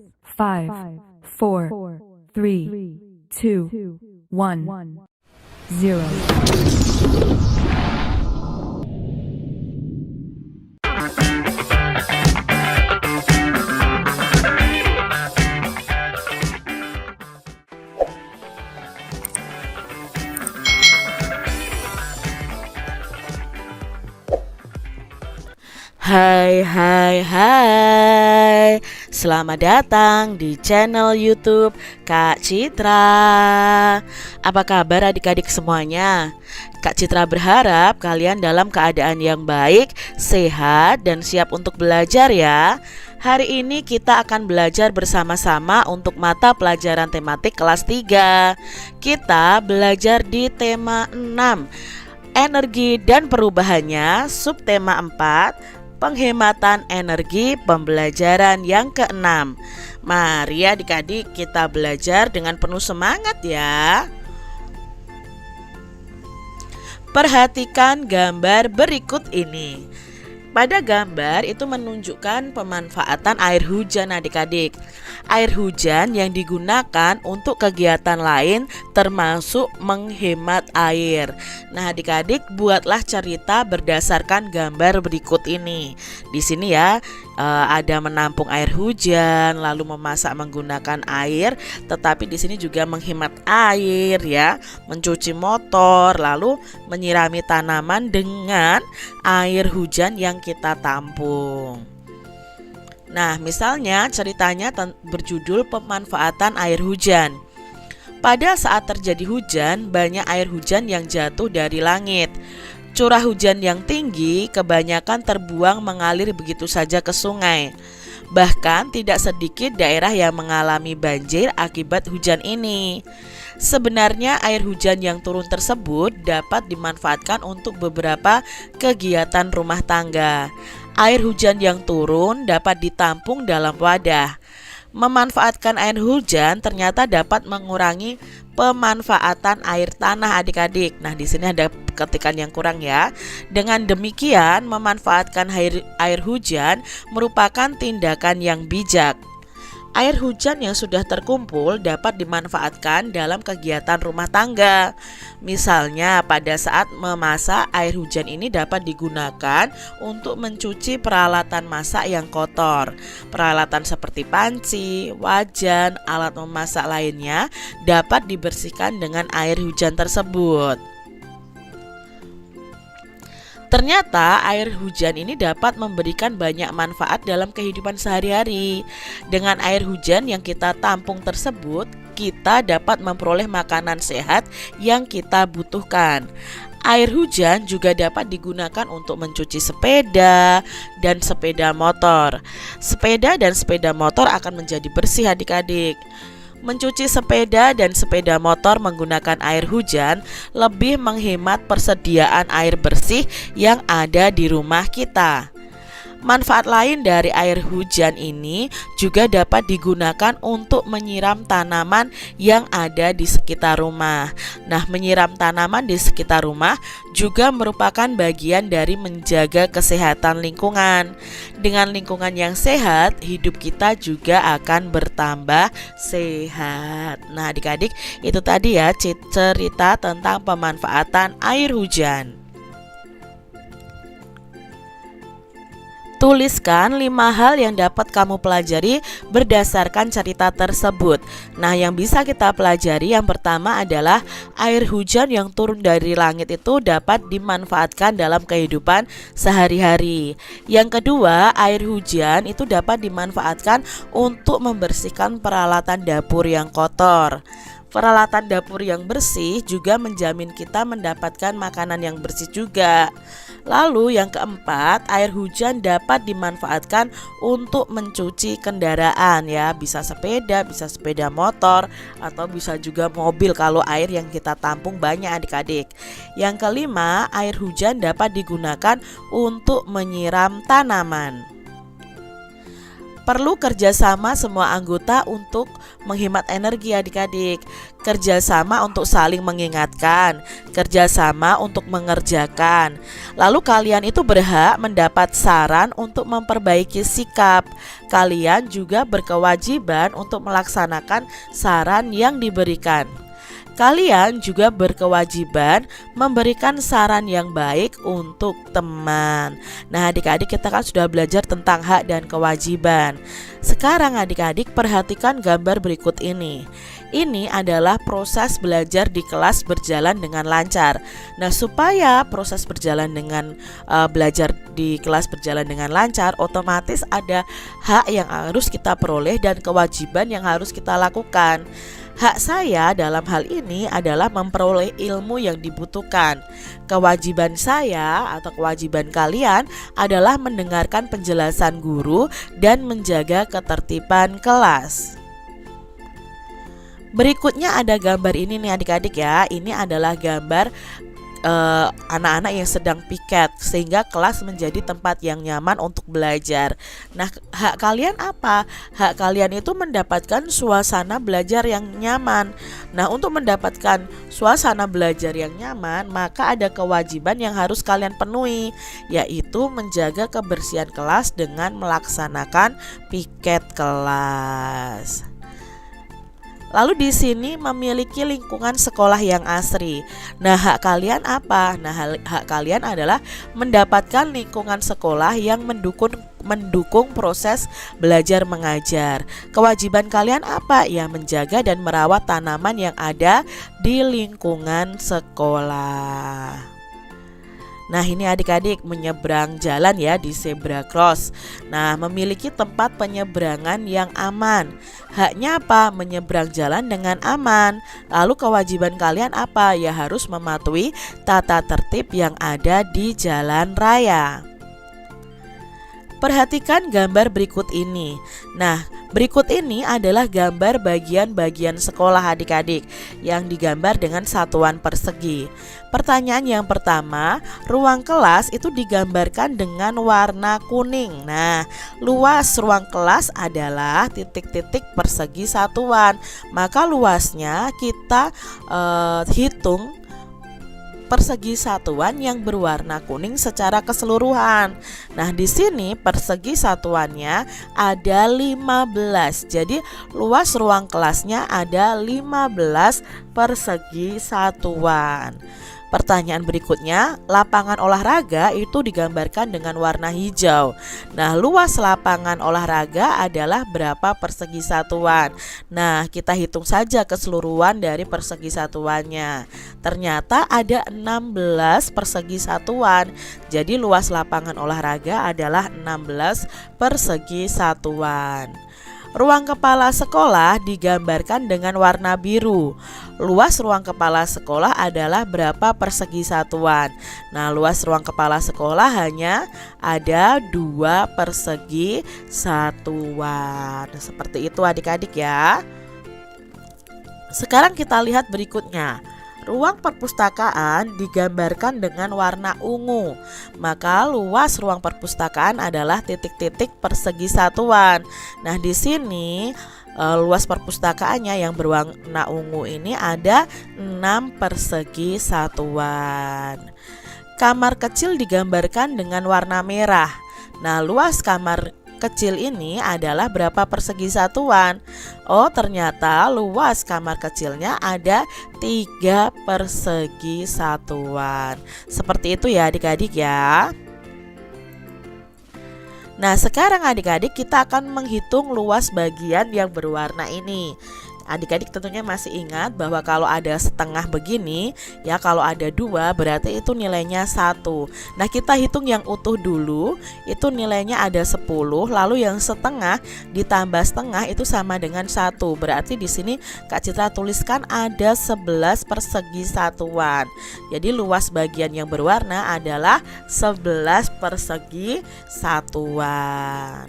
5, 4, 3, 2, 1, 0. Hai, selamat datang di channel YouTube Kak Citra. Apa kabar adik-adik semuanya? Kak Citra berharap kalian dalam keadaan yang baik, sehat, dan siap untuk belajar ya. Hari ini kita akan belajar bersama-sama untuk mata pelajaran tematik kelas 3. Kita belajar di tema 6, energi dan perubahannya, subtema 4, penghematan energi, pembelajaran yang ke-6. Mari adik-adik kita belajar dengan penuh semangat ya. Perhatikan gambar berikut ini. Pada gambar itu menunjukkan pemanfaatan air hujan adik-adik. Air hujan yang digunakan untuk kegiatan lain termasuk menghemat air. Nah adik-adik buatlah cerita berdasarkan gambar berikut ini. Di sini ya ada menampung air hujan, lalu memasak menggunakan air, tetapi di sini juga menghemat air ya, mencuci motor, lalu menyirami tanaman dengan air hujan yang kita tampung. Nah, misalnya ceritanya berjudul pemanfaatan air hujan. Pada saat terjadi hujan, banyak air hujan yang jatuh dari langit. Curah hujan yang tinggi kebanyakan terbuang mengalir begitu saja ke sungai. Bahkan tidak sedikit daerah yang mengalami banjir akibat hujan ini. Sebenarnya air hujan yang turun tersebut dapat dimanfaatkan untuk beberapa kegiatan rumah tangga. Air hujan yang turun dapat ditampung dalam wadah. Memanfaatkan air hujan ternyata dapat mengurangi pemanfaatan air tanah adik-adik. Nah, di sini ada ketikan yang kurang ya. Dengan demikian, memanfaatkan air hujan merupakan tindakan yang bijak. Air hujan yang sudah terkumpul dapat dimanfaatkan dalam kegiatan rumah tangga. Misalnya pada saat memasak, air hujan ini dapat digunakan untuk mencuci peralatan masak yang kotor. Peralatan seperti panci, wajan, alat memasak lainnya dapat dibersihkan dengan air hujan tersebut. Ternyata air hujan ini dapat memberikan banyak manfaat dalam kehidupan sehari-hari. Dengan air hujan yang kita tampung tersebut, kita dapat memperoleh makanan sehat yang kita butuhkan. Air hujan juga dapat digunakan untuk mencuci sepeda dan sepeda motor. Sepeda dan sepeda motor akan menjadi bersih adik-adik. Mencuci sepeda dan sepeda motor menggunakan air hujan lebih menghemat persediaan air bersih yang ada di rumah kita. Manfaat lain dari air hujan ini juga dapat digunakan untuk menyiram tanaman yang ada di sekitar rumah. Nah, menyiram tanaman di sekitar rumah juga merupakan bagian dari menjaga kesehatan lingkungan. Dengan lingkungan yang sehat, hidup kita juga akan bertambah sehat. Nah, adik-adik, itu tadi ya cerita tentang pemanfaatan air hujan. Tuliskan 5 hal yang dapat kamu pelajari berdasarkan cerita tersebut. Nah, yang bisa kita pelajari yang pertama adalah air hujan yang turun dari langit itu dapat dimanfaatkan dalam kehidupan sehari-hari. Yang kedua, air hujan itu dapat dimanfaatkan untuk membersihkan peralatan dapur yang kotor. Peralatan dapur yang bersih juga menjamin kita mendapatkan makanan yang bersih juga. Lalu yang keempat, air hujan dapat dimanfaatkan untuk mencuci kendaraan ya. Bisa sepeda motor, atau bisa juga mobil kalau air yang kita tampung banyak adik-adik. Yang kelima, air hujan dapat digunakan untuk menyiram tanaman. Perlu kerjasama semua anggota untuk menghemat energi adik-adik. Kerjasama untuk saling mengingatkan, kerjasama untuk mengerjakan. Lalu kalian itu berhak mendapat saran untuk memperbaiki sikap. Kalian juga berkewajiban untuk melaksanakan saran yang diberikan. Kalian juga berkewajiban memberikan saran yang baik untuk teman. Nah, adik-adik, kita kan sudah belajar tentang hak dan kewajiban. Sekarang adik-adik perhatikan gambar berikut ini. Ini adalah proses belajar di kelas berjalan dengan lancar. Nah, supaya proses berjalan dengan belajar di kelas berjalan dengan lancar, otomatis ada hak yang harus kita peroleh dan kewajiban yang harus kita lakukan. Hak saya dalam hal ini adalah memperoleh ilmu yang dibutuhkan. Kewajiban saya atau kewajiban kalian adalah mendengarkan penjelasan guru dan menjaga ketertiban kelas. Berikutnya ada gambar ini nih adik-adik ya. Ini adalah gambar anak-anak yang sedang piket sehingga kelas menjadi tempat yang nyaman untuk belajar. Nah, hak kalian apa? Hak kalian itu mendapatkan suasana belajar yang nyaman. Nah, untuk mendapatkan suasana belajar yang nyaman, maka ada kewajiban yang harus kalian penuhi, yaitu menjaga kebersihan kelas dengan melaksanakan piket kelas. Lalu di sini memiliki lingkungan sekolah yang asri. Nah, hak kalian apa? Nah, hak kalian adalah mendapatkan lingkungan sekolah yang mendukung proses belajar mengajar. Kewajiban kalian apa? Ya, menjaga dan merawat tanaman yang ada di lingkungan sekolah. Nah, ini adik-adik menyeberang jalan ya di zebra cross. Nah, memiliki tempat penyeberangan yang aman. Haknya apa? Menyeberang jalan dengan aman. Lalu kewajiban kalian apa? Ya, harus mematuhi tata tertib yang ada di jalan raya. Perhatikan gambar berikut ini. Nah, berikut ini adalah gambar bagian-bagian sekolah adik-adik yang digambar dengan satuan persegi. Pertanyaan yang pertama, ruang kelas itu digambarkan dengan warna kuning. Nah, luas ruang kelas adalah titik-titik persegi satuan. Maka luasnya kita hitung persegi satuan yang berwarna kuning secara keseluruhan. Nah, di sini persegi satuannya ada 15. Jadi luas ruang kelasnya ada 15 persegi satuan. Pertanyaan berikutnya, lapangan olahraga itu digambarkan dengan warna hijau. Nah, luas lapangan olahraga adalah berapa persegi satuan? Nah, kita hitung saja keseluruhan dari persegi satuannya. Ternyata ada 16 persegi satuan. Jadi luas lapangan olahraga adalah 16 persegi satuan. Ruang kepala sekolah digambarkan dengan warna biru. Luas ruang kepala sekolah adalah berapa persegi satuan? Nah, luas ruang kepala sekolah hanya ada 2 persegi satuan. Seperti itu adik-adik ya. Sekarang kita lihat berikutnya. Ruang perpustakaan digambarkan dengan warna ungu. Maka luas ruang perpustakaan adalah titik-titik persegi satuan. Nah, di sini luas perpustakaannya yang berwarna ungu ini ada 6 persegi satuan. Kamar kecil digambarkan dengan warna merah. Nah, luas kamar kecil ini adalah berapa persegi satuan? Oh, ternyata luas kamar kecilnya ada 3 persegi satuan. Seperti itu ya adik-adik ya. Nah, sekarang adik-adik kita akan menghitung luas bagian yang berwarna ini. Adik-adik tentunya masih ingat bahwa kalau ada setengah begini, ya kalau ada 2 berarti itu nilainya 1. Nah, kita hitung yang utuh dulu, itu nilainya ada 10, lalu yang setengah ditambah setengah itu sama dengan 1. Berarti di sini Kak Citra tuliskan ada 11 persegi satuan. Jadi luas bagian yang berwarna adalah 11 persegi satuan.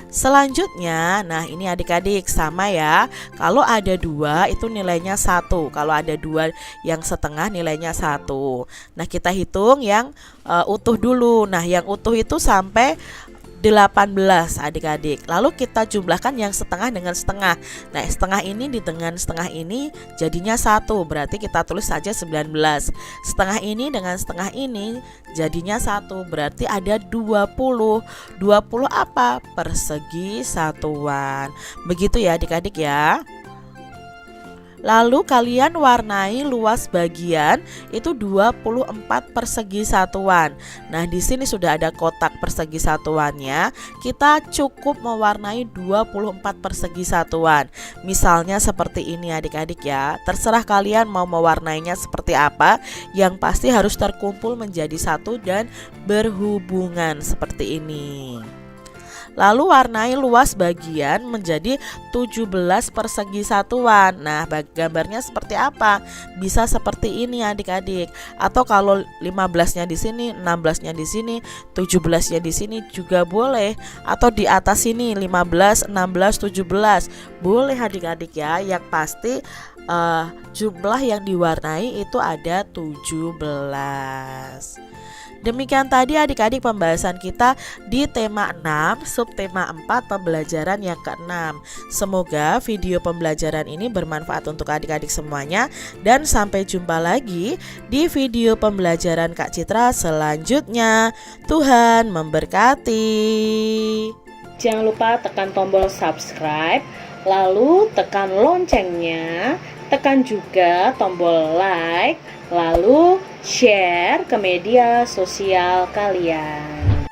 Selanjutnya, nah ini adik-adik sama ya. Kalau ada 2 itu nilainya 1. Kalau ada 2 yang setengah nilainya 1. Nah, kita hitung yang utuh dulu. Nah, yang utuh itu sampai 18 adik-adik. Lalu kita jumlahkan yang setengah dengan setengah. Nah, setengah ini dengan setengah ini jadinya 1, berarti kita tulis saja 19. Setengah ini dengan setengah ini jadinya 1, berarti ada 20. 20 apa? Persegi satuan. Begitu ya adik-adik ya. Lalu kalian warnai luas bagian itu 24 persegi satuan. Nah, di sini sudah ada kotak persegi satuannya. Kita cukup mewarnai 24 persegi satuan. Misalnya seperti ini adik-adik ya. Terserah kalian mau mewarnainya seperti apa. Yang pasti harus terkumpul menjadi satu dan berhubungan seperti ini. Lalu warnai luas bagian menjadi 17 persegi satuan. Nah, gambarnya seperti apa? Bisa seperti ini adik-adik. Atau kalau 15-nya di sini, 16-nya di sini, 17-nya di sini juga boleh. Atau di atas sini 15, 16, 17. Boleh adik-adik ya. Yang pasti jumlah yang diwarnai itu ada 17. Demikian tadi adik-adik pembahasan kita di tema 6, subtema 4 pembelajaran yang ke-6. Semoga video pembelajaran ini bermanfaat untuk adik-adik semuanya. Dan sampai jumpa lagi di video pembelajaran Kak Citra selanjutnya. Tuhan memberkati. Jangan lupa tekan tombol subscribe, lalu tekan loncengnya, tekan juga tombol like, lalu share ke media sosial kalian.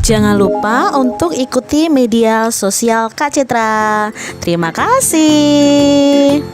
Jangan lupa untuk ikuti media sosial Kak Citra. Terima kasih.